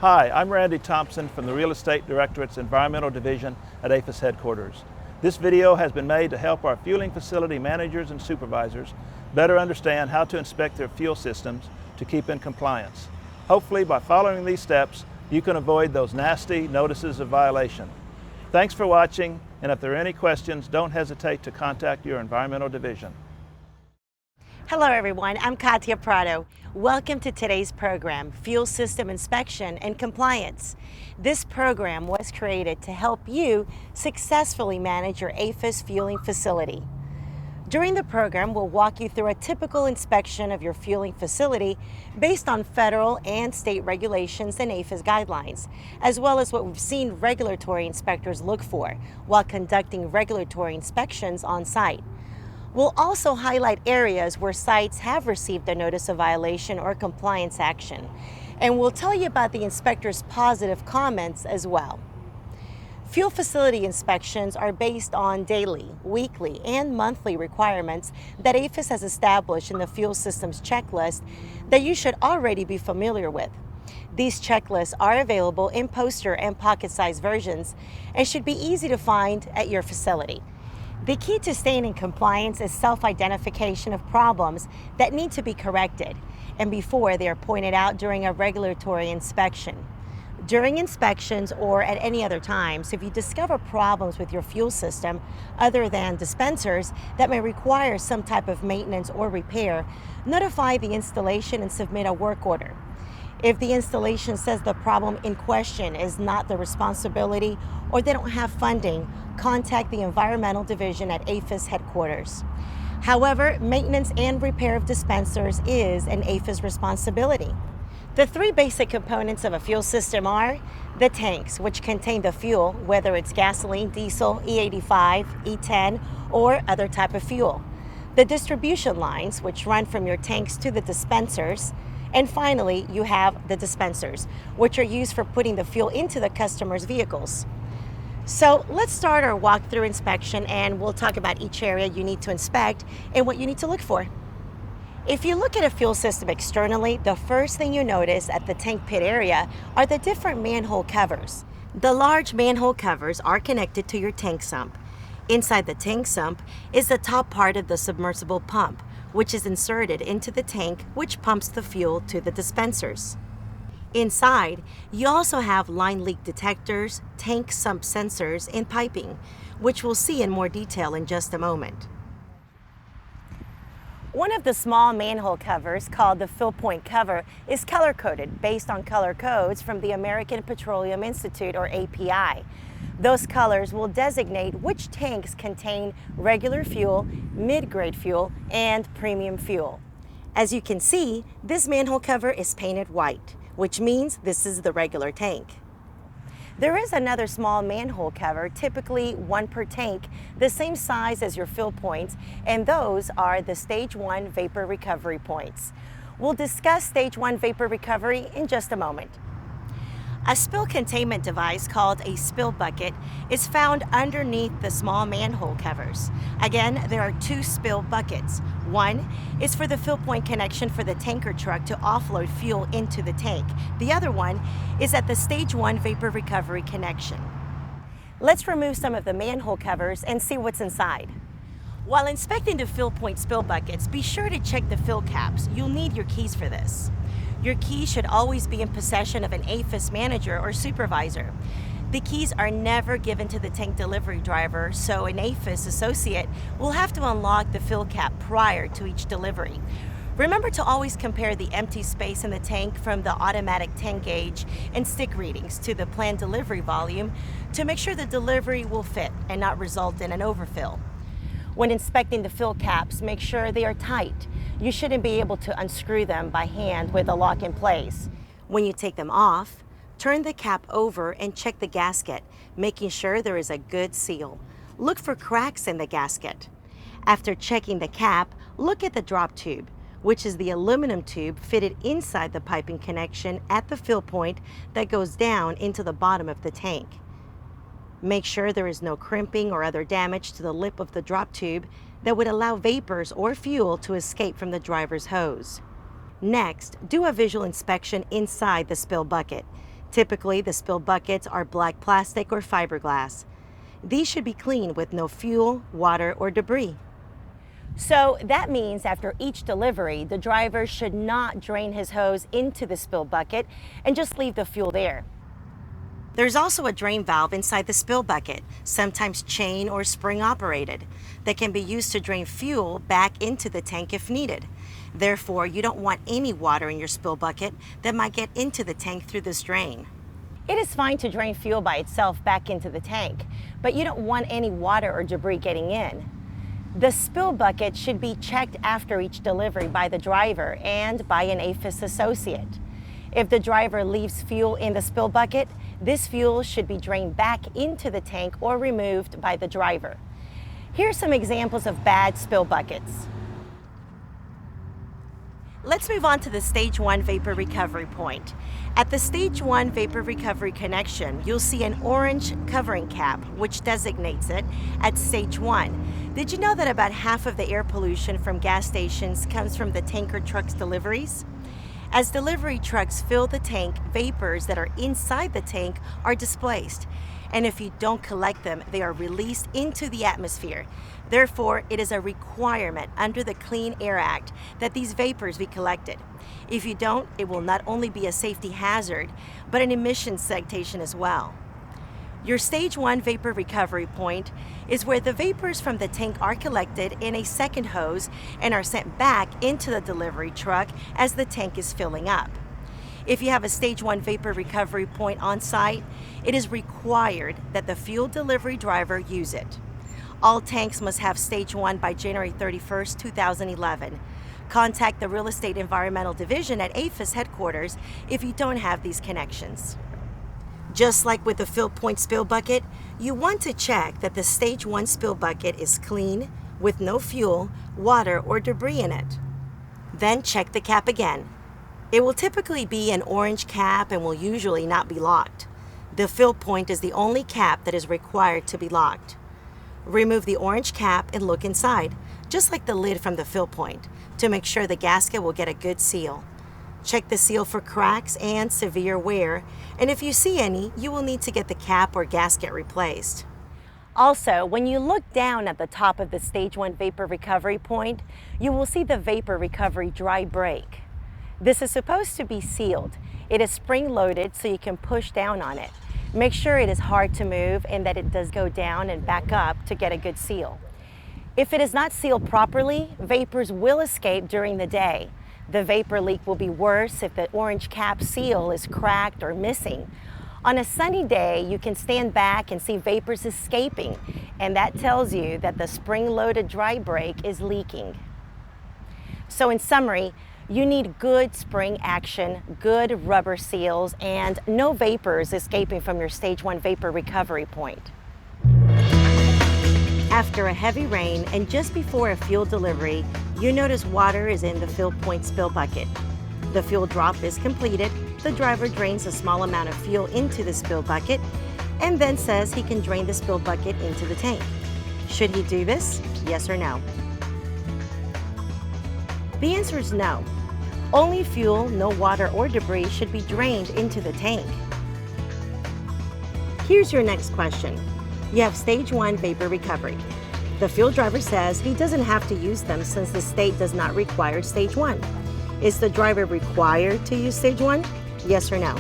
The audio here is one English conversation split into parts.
Hi, I'm Randy Thompson from the Real Estate Directorate's Environmental Division at AAFES headquarters. This video has been made to help our fueling facility managers and supervisors better understand how to inspect their fuel systems to keep in compliance. Hopefully, by following these steps, you can avoid those nasty notices of violation. Thanks for watching, and if there are any questions, don't hesitate to contact your Environmental Division. Hello everyone, I'm Katia Prado. Welcome to today's program, Fuel System Inspection and Compliance. This program was created to help you successfully manage your AAFES fueling facility. During the program, we'll walk you through a typical inspection of your fueling facility based on federal and state regulations and AAFES guidelines, as well as what we've seen regulatory inspectors look for while conducting regulatory inspections on site. We'll also highlight areas where sites have received a notice of violation or compliance action, and we'll tell you about the inspector's positive comments as well. Fuel facility inspections are based on daily, weekly, and monthly requirements that AAFES has established in the fuel systems checklist that you should already be familiar with. These checklists are available in poster and pocket-sized versions and should be easy to find at your facility. The key to staying in compliance is self-identification of problems that need to be corrected, and before they are pointed out during a regulatory inspection. During inspections or at any other times, if you discover problems with your fuel system other than dispensers that may require some type of maintenance or repair, notify the installation and submit a work order. If the installation says the problem in question is not the responsibility or they don't have funding, contact the Environmental Division at AAFES headquarters. However, maintenance and repair of dispensers is an AAFES responsibility. The three basic components of a fuel system are the tanks, which contain the fuel, whether it's gasoline, diesel, E85, E10, or other type of fuel. The distribution lines, which run from your tanks to the dispensers. And finally, you have the dispensers, which are used for putting the fuel into the customer's vehicles. So let's start our walkthrough inspection, and we'll talk about each area you need to inspect and what you need to look for. If you look at a fuel system externally, the first thing you notice at the tank pit area are the different manhole covers. The large manhole covers are connected to your tank sump. Inside the tank sump is the top part of the submersible pump, which is inserted into the tank, which pumps the fuel to the dispensers. Inside, you also have line leak detectors, tank sump sensors, and piping, which we'll see in more detail in just a moment. One of the small manhole covers, called the fill point cover, is color-coded based on color codes from the American Petroleum Institute, or API. Those colors will designate which tanks contain regular fuel, mid-grade fuel, and premium fuel. As you can see, this manhole cover is painted white, which means this is the regular tank. There is another small manhole cover, typically one per tank, the same size as your fill points, and those are the Stage 1 vapor recovery points. We'll discuss Stage 1 vapor recovery in just a moment. A spill containment device called a spill bucket is found underneath the small manhole covers. Again, there are two spill buckets. One is for the fill point connection for the tanker truck to offload fuel into the tank. The other one is at the Stage 1 vapor recovery connection. Let's remove some of the manhole covers and see what's inside. While inspecting the fill point spill buckets, be sure to check the fill caps. You'll need your keys for this. Your keys should always be in possession of an AAFES manager or supervisor. The keys are never given to the tank delivery driver, so an AAFES associate will have to unlock the fill cap prior to each delivery. Remember to always compare the empty space in the tank from the automatic tank gauge and stick readings to the planned delivery volume to make sure the delivery will fit and not result in an overfill. When inspecting the fill caps, make sure they are tight. You shouldn't be able to unscrew them by hand with a lock in place. When you take them off, turn the cap over and check the gasket, making sure there is a good seal. Look for cracks in the gasket. After checking the cap, look at the drop tube, which is the aluminum tube fitted inside the piping connection at the fill point that goes down into the bottom of the tank. Make sure there is no crimping or other damage to the lip of the drop tube that would allow vapors or fuel to escape from the driver's hose. Next, do a visual inspection inside the spill bucket. Typically, the spill buckets are black plastic or fiberglass. These should be clean with no fuel, water, or debris. So that means after each delivery, the driver should not drain his hose into the spill bucket and just leave the fuel there. There's also a drain valve inside the spill bucket, sometimes chain or spring operated, that can be used to drain fuel back into the tank if needed. Therefore, you don't want any water in your spill bucket that might get into the tank through this drain. It is fine to drain fuel by itself back into the tank, but you don't want any water or debris getting in. The spill bucket should be checked after each delivery by the driver and by an AAFES associate. If the driver leaves fuel in the spill bucket, this fuel should be drained back into the tank or removed by the driver. Here are some examples of bad spill buckets. Let's move on to the Stage 1 vapor recovery point. At the Stage 1 vapor recovery connection, you'll see an orange covering cap, which designates it at Stage 1. Did you know that about half of the air pollution from gas stations comes from the tanker trucks deliveries? As delivery trucks fill the tank, vapors that are inside the tank are displaced. And if you don't collect them, they are released into the atmosphere. Therefore, it is a requirement under the Clean Air Act that these vapors be collected. If you don't, it will not only be a safety hazard, but an emissions citation as well. Your Stage 1 vapor recovery point is where the vapors from the tank are collected in a second hose and are sent back into the delivery truck as the tank is filling up. If you have a Stage 1 vapor recovery point on site, it is required that the fuel delivery driver use it. All tanks must have Stage 1 by January 31st, 2011. Contact the Real Estate Environmental Division at AAFES headquarters if you don't have these connections. Just like with the fill point spill bucket, you want to check that the Stage 1 spill bucket is clean, with no fuel, water, or debris in it. Then check the cap again. It will typically be an orange cap and will usually not be locked. The fill point is the only cap that is required to be locked. Remove the orange cap and look inside, just like the lid from the fill point, to make sure the gasket will get a good seal. Check the seal for cracks and severe wear, and if you see any, you will need to get the cap or gasket replaced. Also, when you look down at the top of the Stage 1 vapor recovery point, you will see the vapor recovery dry brake. This is supposed to be sealed. It is spring-loaded so you can push down on it. Make sure it is hard to move and that it does go down and back up to get a good seal. If it is not sealed properly, vapors will escape during the day. The vapor leak will be worse if the orange cap seal is cracked or missing. On a sunny day, you can stand back and see vapors escaping, and that tells you that the spring-loaded dry brake is leaking. So in summary, you need good spring action, good rubber seals, and no vapors escaping from your Stage 1 vapor recovery point. After a heavy rain and just before a fuel delivery, you notice water is in the fill point spill bucket. The fuel drop is completed. The driver drains a small amount of fuel into the spill bucket and then says he can drain the spill bucket into the tank. Should he do this? Yes or no? The answer is no. Only fuel, no water or debris should be drained into the tank. Here's your next question. You have Stage 1 vapor recovery. The fuel driver says he doesn't have to use them since the state does not require Stage 1. Is the driver required to use Stage 1? Yes or no?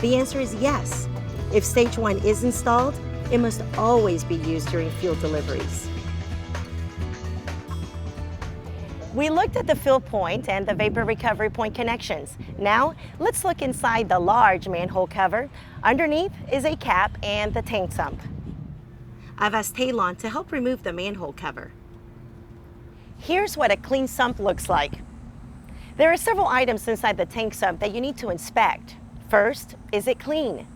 The answer is yes. If Stage 1 is installed, it must always be used during fuel deliveries. We looked at the fill point and the vapor recovery point connections. Now, let's look inside the large manhole cover. Underneath is a cap and the tank sump. I've asked Talon to help remove the manhole cover. Here's what a clean sump looks like. There are several items inside the tank sump that you need to inspect. First, is it clean?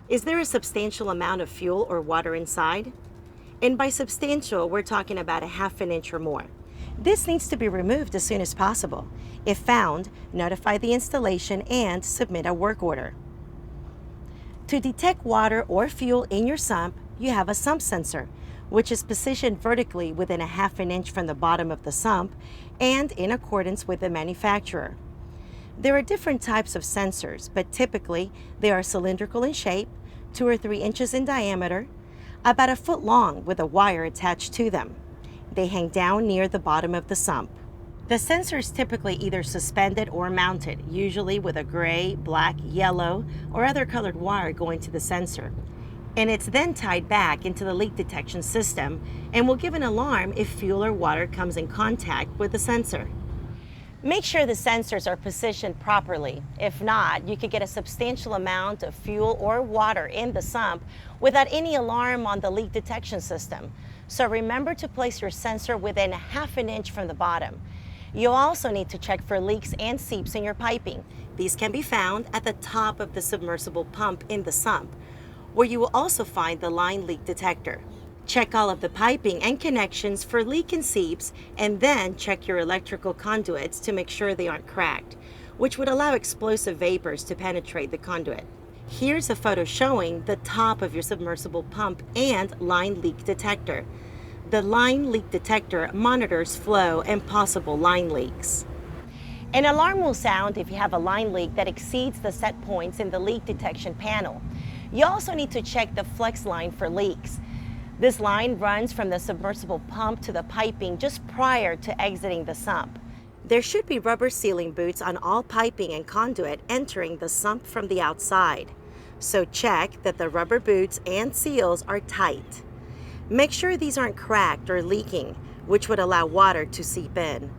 Is there a substantial amount of fuel or water inside? And by substantial, we're talking about a ½ inch or more. This needs to be removed as soon as possible. If found, notify the installation and submit a work order. To detect water or fuel in your sump, you have a sump sensor, which is positioned vertically within a ½ inch from the bottom of the sump and in accordance with the manufacturer. There are different types of sensors, but typically they are cylindrical in shape, 2 or 3 inches in diameter, about a foot long with a wire attached to them. They hang down near the bottom of the sump. The sensor is typically either suspended or mounted, usually with a gray, black, yellow, or other colored wire going to the sensor. And it's then tied back into the leak detection system and will give an alarm if fuel or water comes in contact with the sensor. Make sure the sensors are positioned properly. If not, you could get a substantial amount of fuel or water in the sump without any alarm on the leak detection system. So remember to place your sensor within ½ an inch from the bottom. You'll also need to check for leaks and seeps in your piping. These can be found at the top of the submersible pump in the sump, where you will also find the line leak detector. Check all of the piping and connections for leak and seeps, and then check your electrical conduits to make sure they aren't cracked, which would allow explosive vapors to penetrate the conduit. Here's a photo showing the top of your submersible pump and line leak detector. The line leak detector monitors flow and possible line leaks. An alarm will sound if you have a line leak that exceeds the set points in the leak detection panel. You also need to check the flex line for leaks. This line runs from the submersible pump to the piping just prior to exiting the sump. There should be rubber sealing boots on all piping and conduit entering the sump from the outside. So check that the rubber boots and seals are tight. Make sure these aren't cracked or leaking, which would allow water to seep in.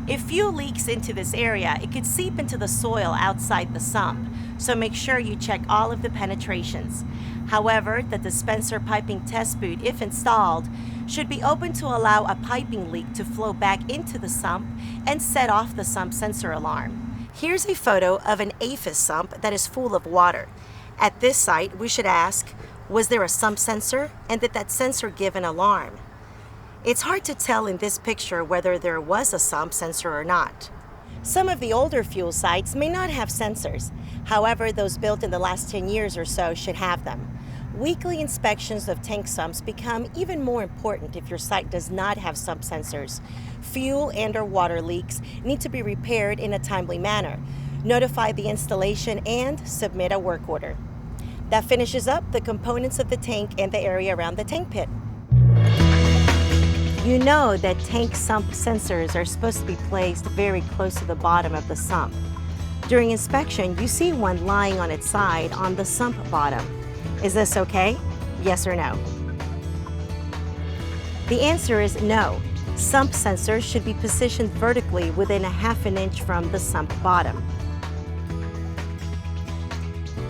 If fuel leaks into this area, it could seep into the soil outside the sump, so make sure you check all of the penetrations. However, the dispenser piping test boot, if installed, should be open to allow a piping leak to flow back into the sump and set off the sump sensor alarm. Here's a photo of an AAFES sump that is full of water. At this site, we should ask, was there a sump sensor, and did that sensor give an alarm? It's hard to tell in this picture whether there was a sump sensor or not. Some of the older fuel sites may not have sensors. However, those built in the last 10 years or so should have them. Weekly inspections of tank sumps become even more important if your site does not have sump sensors. Fuel and/or water leaks need to be repaired in a timely manner. Notify the installation and submit a work order. That finishes up the components of the tank and the area around the tank pit. You know that tank sump sensors are supposed to be placed very close to the bottom of the sump. During inspection, you see one lying on its side on the sump bottom. Is this okay? Yes or no? The answer is no. Sump sensors should be positioned vertically within ½ an inch from the sump bottom.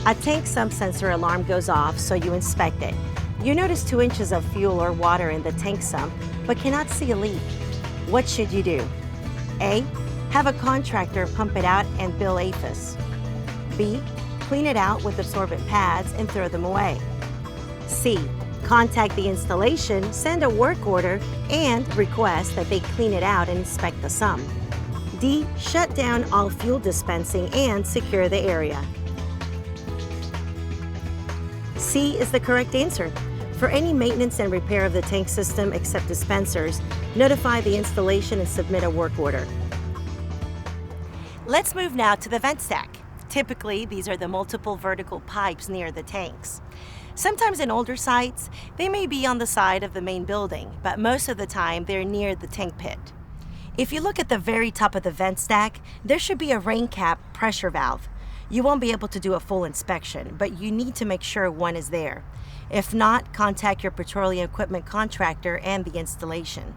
A tank sump sensor alarm goes off, so you inspect it. You notice 2 inches of fuel or water in the tank sump, but cannot see a leak. What should you do? A. Have a contractor pump it out and bill AAFES. B. Clean it out with absorbent pads and throw them away. C. Contact the installation, send a work order, and request that they clean it out and inspect the sump. D. Shut down all fuel dispensing and secure the area. C is the correct answer. For any maintenance and repair of the tank system except dispensers, notify the installation and submit a work order. Let's move now to the vent stack. Typically, these are the multiple vertical pipes near the tanks. Sometimes in older sites, they may be on the side of the main building, but most of the time they're near the tank pit. If you look at the very top of the vent stack, there should be a rain cap pressure valve. You won't be able to do a full inspection, but you need to make sure one is there. If not, contact your petroleum equipment contractor and the installation.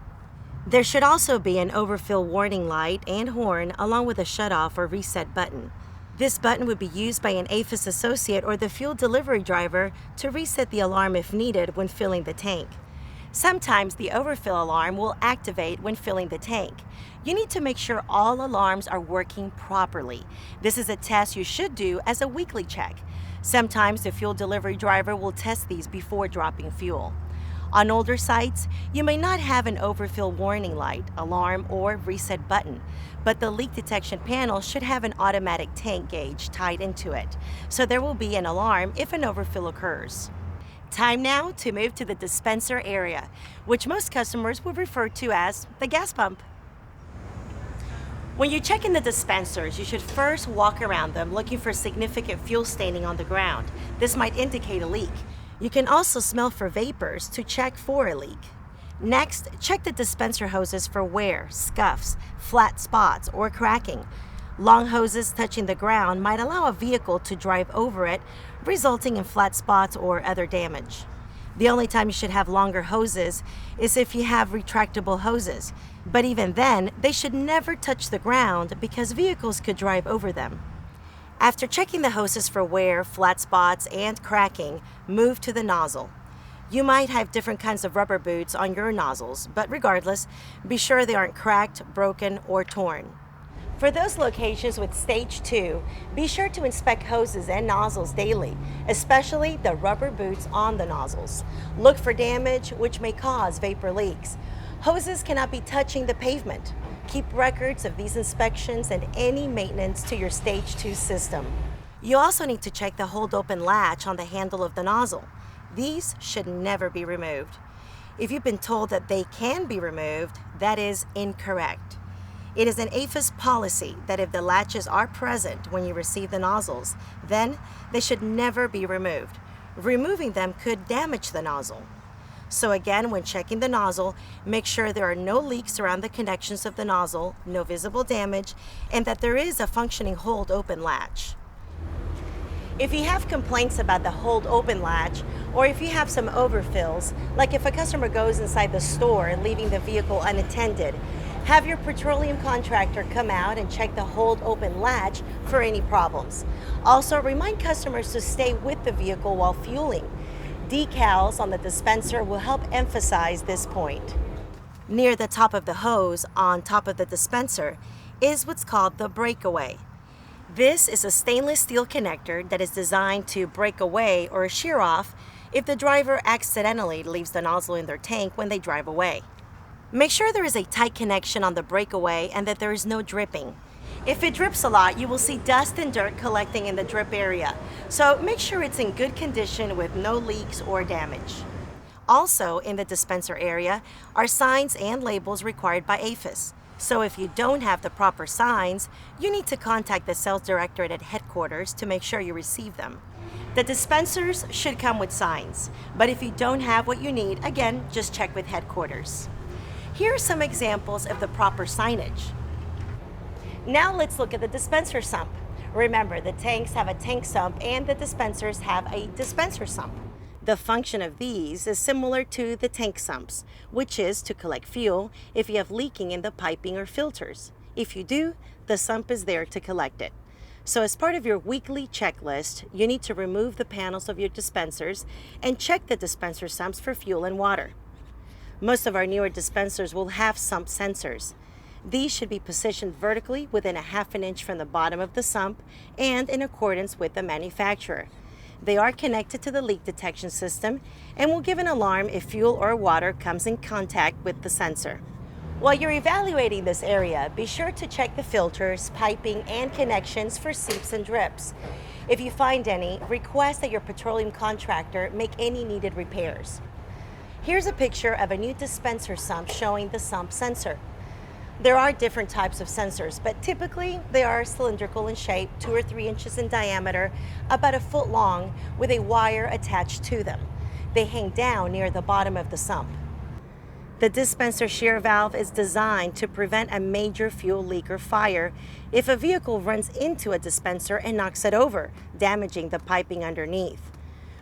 There should also be an overfill warning light and horn along with a shutoff or reset button. This button would be used by an AAFES associate or the fuel delivery driver to reset the alarm if needed when filling the tank. Sometimes the overfill alarm will activate when filling the tank. You need to make sure all alarms are working properly. This is a test you should do as a weekly check. Sometimes the fuel delivery driver will test these before dropping fuel. On older sites, you may not have an overfill warning light, alarm, or reset button, but the leak detection panel should have an automatic tank gauge tied into it, so there will be an alarm if an overfill occurs. Time now to move to the dispenser area, which most customers would refer to as the gas pump. When you check in the dispensers, you should first walk around them looking for significant fuel staining on the ground. This might indicate a leak. You can also smell for vapors to check for a leak. Next, check the dispenser hoses for wear, scuffs, flat spots, or cracking. Long hoses touching the ground might allow a vehicle to drive over it, resulting in flat spots or other damage. The only time you should have longer hoses is if you have retractable hoses, but even then, they should never touch the ground because vehicles could drive over them. After checking the hoses for wear, flat spots, and cracking, move to the nozzle. You might have different kinds of rubber boots on your nozzles, but regardless, be sure they aren't cracked, broken, or torn. For those locations with Stage 2, be sure to inspect hoses and nozzles daily, especially the rubber boots on the nozzles. Look for damage, which may cause vapor leaks. Hoses cannot be touching the pavement. Keep records of these inspections and any maintenance to your Stage 2 system. You also need to check the hold-open latch on the handle of the nozzle. These should never be removed. If you've been told that they can be removed, that is incorrect. It is an AAFES policy that if the latches are present when you receive the nozzles, then they should never be removed. Removing them could damage the nozzle. So again, when checking the nozzle, make sure there are no leaks around the connections of the nozzle, no visible damage, and that there is a functioning hold-open latch. If you have complaints about the hold-open latch, or if you have some overfills, like if a customer goes inside the store leaving the vehicle unattended, have your petroleum contractor come out and check the hold-open latch for any problems. Also, remind customers to stay with the vehicle while fueling. Decals on the dispenser will help emphasize this point. Near the top of the hose, on top of the dispenser, is what's called the breakaway. This is a stainless steel connector that is designed to break away or shear off if the driver accidentally leaves the nozzle in their tank when they drive away. Make sure there is a tight connection on the breakaway and that there is no dripping. If it drips a lot, you will see dust and dirt collecting in the drip area, so make sure it's in good condition with no leaks or damage. Also, in the dispenser area are signs and labels required by AAFES. So if you don't have the proper signs, you need to contact the sales directorate at headquarters to make sure you receive them. The dispensers should come with signs, but if you don't have what you need, again, just check with headquarters. Here are some examples of the proper signage. Now let's look at the dispenser sump. Remember, the tanks have a tank sump and the dispensers have a dispenser sump. The function of these is similar to the tank sumps, which is to collect fuel if you have leaking in the piping or filters. If you do, the sump is there to collect it. So as part of your weekly checklist, you need to remove the panels of your dispensers and check the dispenser sumps for fuel and water. Most of our newer dispensers will have sump sensors. These should be positioned vertically within a ½ inch from the bottom of the sump and in accordance with the manufacturer. They are connected to the leak detection system and will give an alarm if fuel or water comes in contact with the sensor. While you're evaluating this area, be sure to check the filters, piping, and connections for seeps and drips. If you find any, request that your petroleum contractor make any needed repairs. Here's a picture of a new dispenser sump showing the sump sensor. There are different types of sensors, but typically they are cylindrical in shape, 2 or 3 inches in diameter, about 1 foot long, with a wire attached to them. They hang down near the bottom of the sump. The dispenser shear valve is designed to prevent a major fuel leak or fire if a vehicle runs into a dispenser and knocks it over, damaging the piping underneath.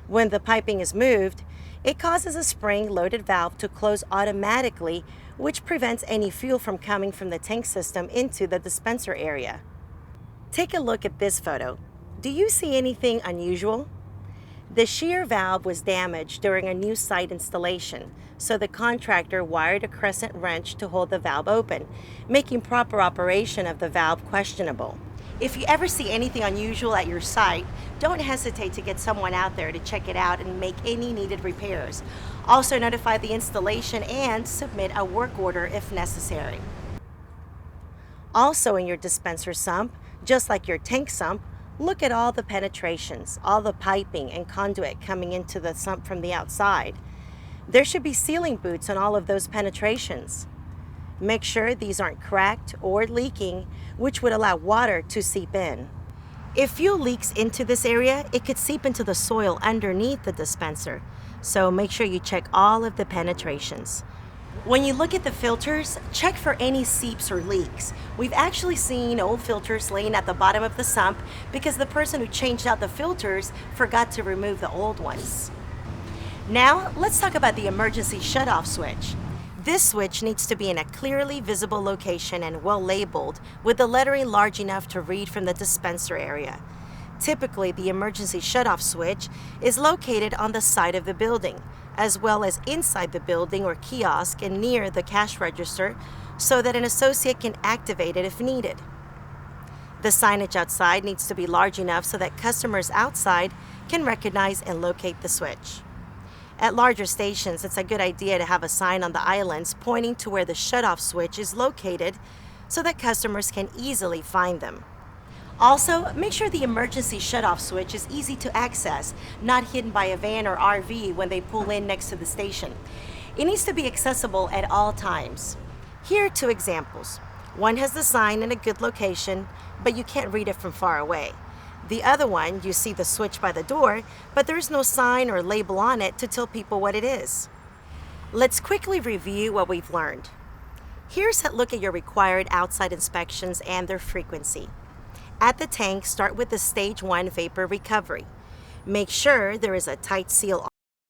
When the piping is moved, it causes a spring-loaded valve to close automatically, which prevents any fuel from coming from the tank system into the dispenser area. Take a look at this photo. Do you see anything unusual? The shear valve was damaged during a new site installation, so the contractor wired a crescent wrench to hold the valve open, making proper operation of the valve questionable. If you ever see anything unusual at your site, don't hesitate to get someone out there to check it out and make any needed repairs. Also notify the installation and submit a work order if necessary. Also in your dispenser sump, just like your tank sump, look at all the penetrations, all the piping and conduit coming into the sump from the outside. There should be sealing boots on all of those penetrations. Make sure these aren't cracked or leaking, which would allow water to seep in. If fuel leaks into this area, it could seep into the soil underneath the dispenser, so make sure you check all of the penetrations. When you look at the filters, check for any seeps or leaks. We've actually seen old filters laying at the bottom of the sump because the person who changed out the filters forgot to remove the old ones. Now, let's talk about the emergency shutoff switch. This switch needs to be in a clearly visible location and well labeled, with the lettering large enough to read from the dispenser area. Typically, the emergency shutoff switch is located on the side of the building, as well as inside the building or kiosk and near the cash register, so that an associate can activate it if needed. The signage outside needs to be large enough so that customers outside can recognize and locate the switch. At larger stations, it's a good idea to have a sign on the islands pointing to where the shutoff switch is located so that customers can easily find them. Also, make sure the emergency shutoff switch is easy to access, not hidden by a van or RV when they pull in next to the station. It needs to be accessible at all times. Here are 2 examples. One has the sign in a good location, but you can't read it from far away. The other one, you see the switch by the door, but there's no sign or label on it to tell people what it is. Let's quickly review what we've learned. Here's a look at your required outside inspections and their frequency. At the tank, start with the Stage 1 vapor recovery. Make sure there is a tight seal